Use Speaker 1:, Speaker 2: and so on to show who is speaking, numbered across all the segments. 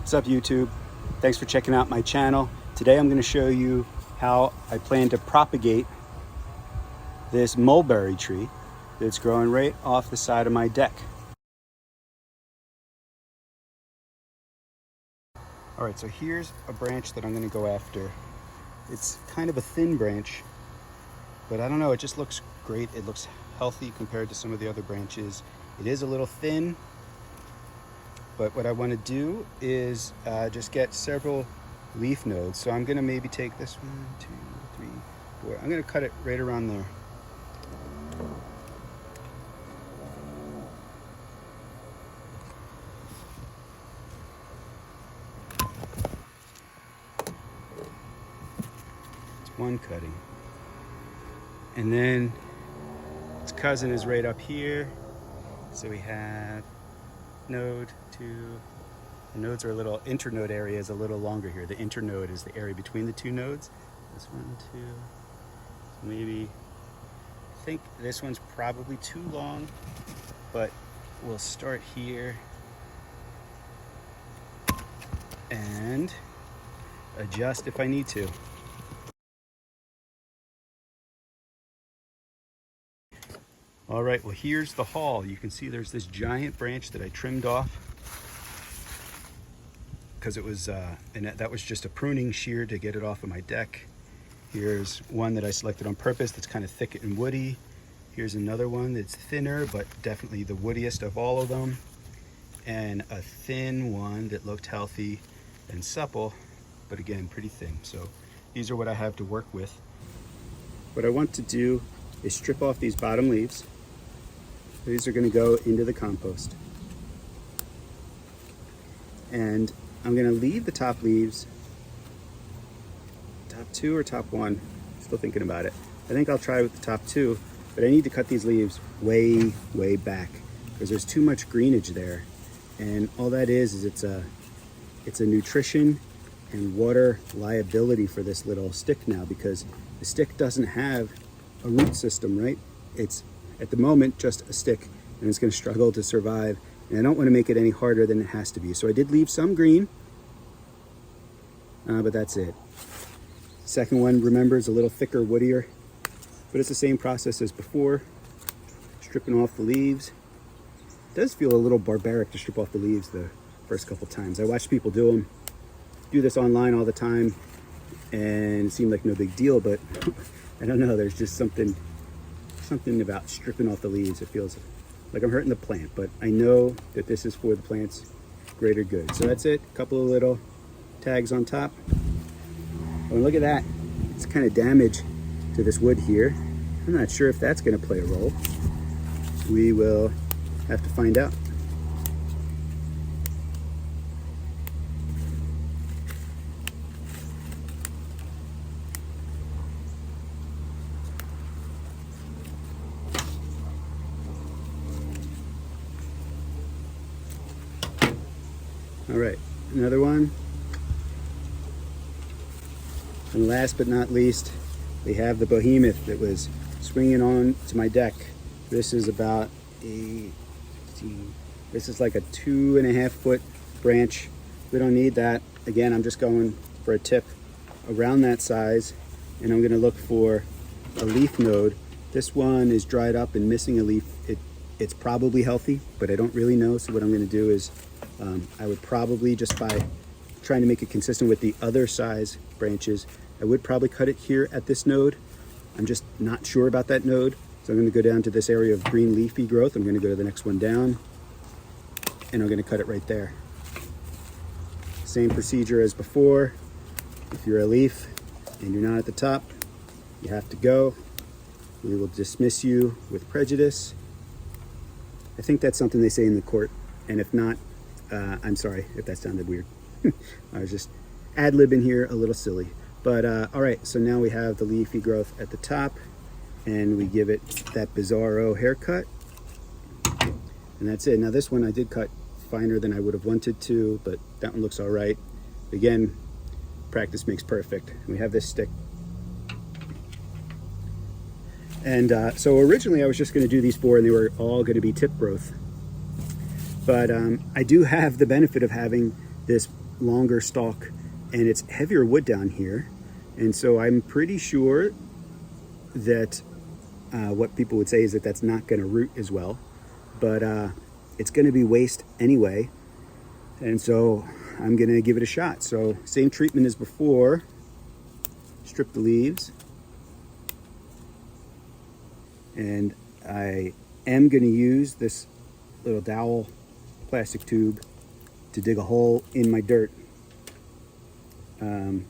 Speaker 1: What's up, YouTube? Thanks for checking out my channel. Today I'm going to show you how I plan to propagate this mulberry tree that's growing right off the side of my deck. All right, so here's a branch that I'm going to go after. It's kind of a thin branch, but I don't know, it just looks great. It looks healthy compared to some of the other branches. It is a little thin, but what I want to do is just get several leaf nodes. So I'm going to maybe take this 1, 2, 3, 4. I'm going to cut it right around there. It's one cutting. And then its cousin is right up here. So we have node 2. The nodes are a little, internode area is a little longer here. The internode is the area between the two nodes. This 1, 2, so maybe, I think this one's probably too long, but we'll start here and adjust if I need to. All right, well, here's the haul. You can see there's this giant branch that I trimmed off because it was, and that was just a pruning shear to get it off of my deck. Here's one that I selected on purpose that's kind of thick and woody. Here's another one that's thinner, but definitely the woodiest of all of them. And a thin one that looked healthy and supple, but again, pretty thin. So these are what I have to work with. What I want to do is strip off these bottom leaves. These are going to go into the compost. And I'm going to leave the top leaves, top 2 or top 1, still thinking about it. I think I'll try with the top 2, but I need to cut these leaves way, way back because there's too much greenage there. And all that is it's a nutrition and water liability for this little stick now, because the stick doesn't have a root system, right? It's at the moment just a stick, and it's going to struggle to survive, and I don't want to make it any harder than it has to be. So I did leave some green, but that's it. Second one, remember, is a little thicker, woodier, but it's the same process as before, stripping off the leaves. It does feel a little barbaric to strip off the leaves the first couple times. I watch people do this online all the time, and it seemed like no big deal, but I don't know, there's just something about stripping off the leaves. It feels like I'm hurting the plant, but I know that this is for the plant's greater good. So that's it, a couple of little tags on top. Oh, and look at that, it's kind of damage to this wood here. I'm not sure if that's going to play a role. We will have to find out. All right, another one. And last but not least, we have the behemoth that was swinging on to my deck. This is about this is like a 2.5 foot branch. We don't need that. Again, I'm just going for a tip around that size, and I'm gonna look for a leaf node. This one is dried up and missing a leaf. It's probably healthy, but I don't really know. So what I'm gonna do is I would probably, just by trying to make it consistent with the other size branches, I would probably cut it here at this node. I'm just not sure about that node. So I'm going to go down to this area of green leafy growth. I'm going to go to the next one down, and I'm going to cut it right there. Same procedure as before. If you're a leaf and you're not at the top, you have to go. We will dismiss you with prejudice. I think that's something they say in the court, and if not, I'm sorry if that sounded weird. I was just ad-libbing here, a little silly. But all right, so now we have the leafy growth at the top, and we give it that bizarro haircut, and that's it. Now this one I did cut finer than I would have wanted to, but that one looks all right. Again, practice makes perfect. We have this stick. And so originally I was just going to do these 4, and they were all going to be tip growth. But I do have the benefit of having this longer stalk, and it's heavier wood down here. And so I'm pretty sure that what people would say is that that's not going to root as well, but it's going to be waste anyway. And so I'm going to give it a shot. So same treatment as before. Strip the leaves. And I am going to use this little dowel plastic tube to dig a hole in my dirt and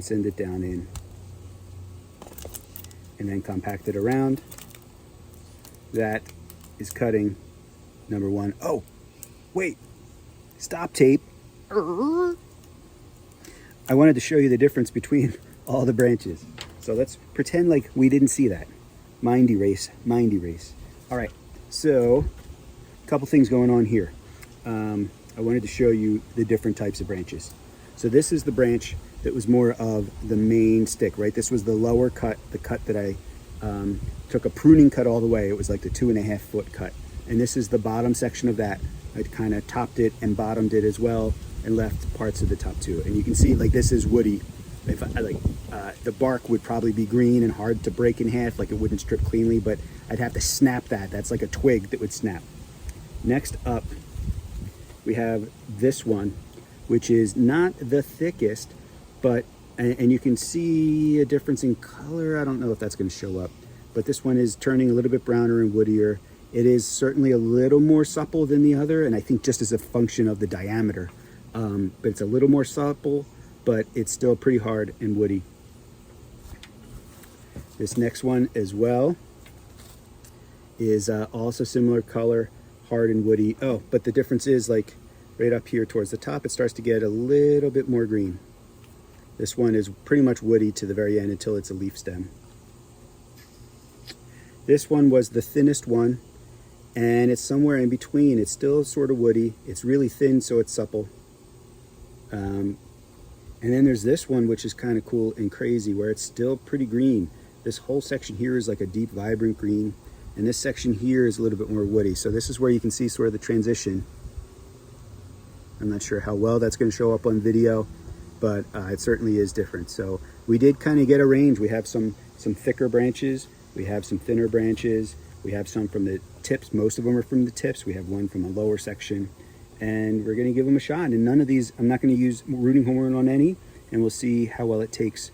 Speaker 1: send it down in, and then compact it around. That is cutting number one. Oh, wait, stop tape. I wanted to show you the difference between all the branches. So let's pretend like we didn't see that. Mind erase, mind erase. All right, so a couple things going on here. I wanted to show you the different types of branches. So this is the branch that was more of the main stick, right? This was the lower cut, the cut that I took a pruning cut all the way. It was like the 2.5 foot cut. And this is the bottom section of that. I kind of topped it and bottomed it as well and left parts of the top too. And you can see like this is woody. If I, the bark would probably be green and hard to break in half, like it wouldn't strip cleanly, but I'd have to snap that. That's like a twig that would snap. Next up, we have this one, which is not the thickest, but, and you can see a difference in color. I don't know if that's going to show up, but this one is turning a little bit browner and woodier. It is certainly a little more supple than the other, and I think just as a function of the diameter, but it's a little more supple, but it's still pretty hard and woody. This next one as well is also similar color, hard and woody. Oh, but the difference is like right up here towards the top, it starts to get a little bit more green. This one is pretty much woody to the very end until it's a leaf stem. This one was the thinnest one, and it's somewhere in between. It's still sort of woody. It's really thin, so it's supple. And then there's this one, which is kind of cool and crazy, where it's still pretty green. This whole section here is like a deep, vibrant green, and this section here is a little bit more woody. So this is where you can see sort of the transition. I'm not sure how well that's going to show up on video, but it certainly is different. So we did kind of get a range. We have some thicker branches. We have some thinner branches. We have some from the tips. Most of them are from the tips. We have one from a lower section. And we're going to give them a shot. And none of these, I'm not going to use rooting hormone on any, and we'll see how well it takes.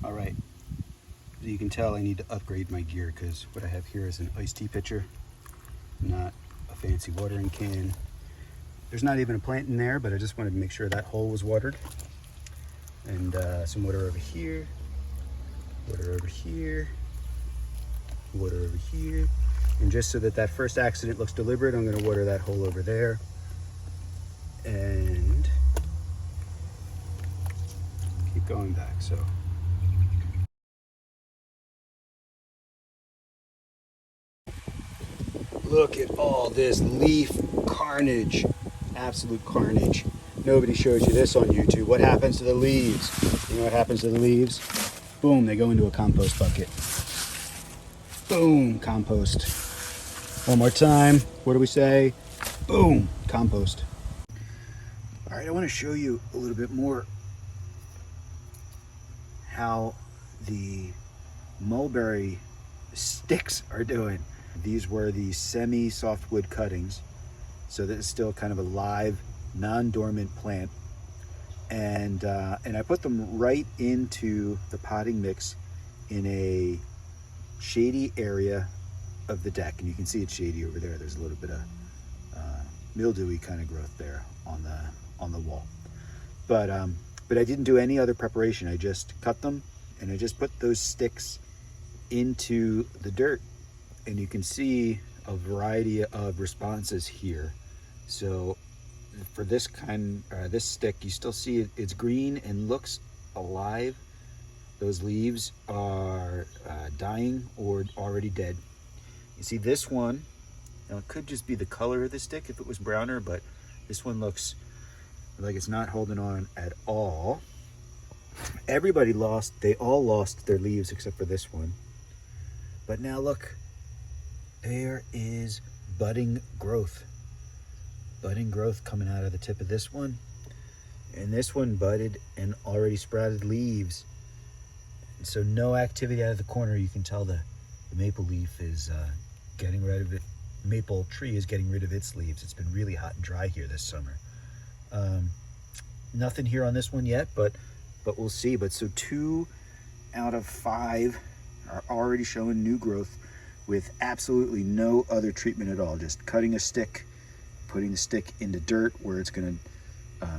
Speaker 1: All right, as you can tell, I need to upgrade my gear because what I have here is an iced tea pitcher, not a fancy watering can. There's not even a plant in there, but I just wanted to make sure that hole was watered. And some water over here, water over here, water over here. And just so that that first accident looks deliberate, I'm going to water that hole over there. And keep going back. So look at all this leaf carnage, absolute carnage. Nobody shows you this on YouTube. What happens to the leaves? You know what happens to the leaves? Boom, they go into a compost bucket. Boom, compost. One more time. What do we say? Boom, compost. All right, I want to show you a little bit more how the mulberry sticks are doing. These were the semi-softwood cuttings. So this is still kind of a live, non-dormant plant. And I put them right into the potting mix in a shady area of the deck, and you can see it's shady over there. There's a little bit of mildewy kind of growth there on the wall, but I didn't do any other preparation. I just cut them and I just put those sticks into the dirt, and you can see a variety of responses here. So for this this stick, you still see it's green and looks alive. Those leaves are dying or already dead. You see this one, now it could just be the color of the stick if it was browner, but this one looks like it's not holding on at all. They all lost their leaves except for this one. But now look, there is budding growth. Budding growth coming out of the tip of this one. And this one budded and already sprouted leaves. And so no activity out of the corner. You can tell the maple leaf is getting rid of it. Maple tree is getting rid of its leaves. It's been really hot and dry here this summer. Nothing here on this one yet, but we'll see. But so 2 out of 5 are already showing new growth with absolutely no other treatment at all. Just cutting a stick, putting the stick into dirt where it's going to,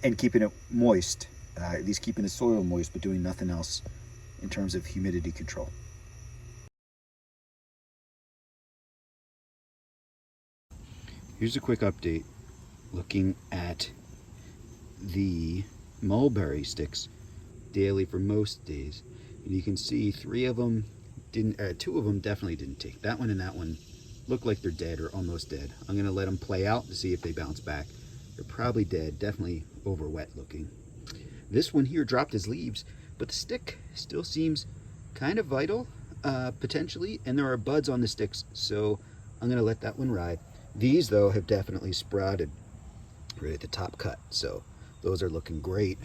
Speaker 1: and keeping it moist, at least keeping the soil moist, but doing nothing else in terms of humidity control. Here's a quick update looking at the mulberry sticks daily for most days. And you can see 3 of them didn't, 2 of them definitely didn't take. That one and that one look like they're dead or almost dead. I'm gonna let them play out to see if they bounce back. They're probably dead, definitely over wet looking. This one here dropped his leaves, but the stick still seems kind of vital, potentially, and there are buds on the sticks, so I'm gonna let that one ride. These though have definitely sprouted right at the top cut, so those are looking great.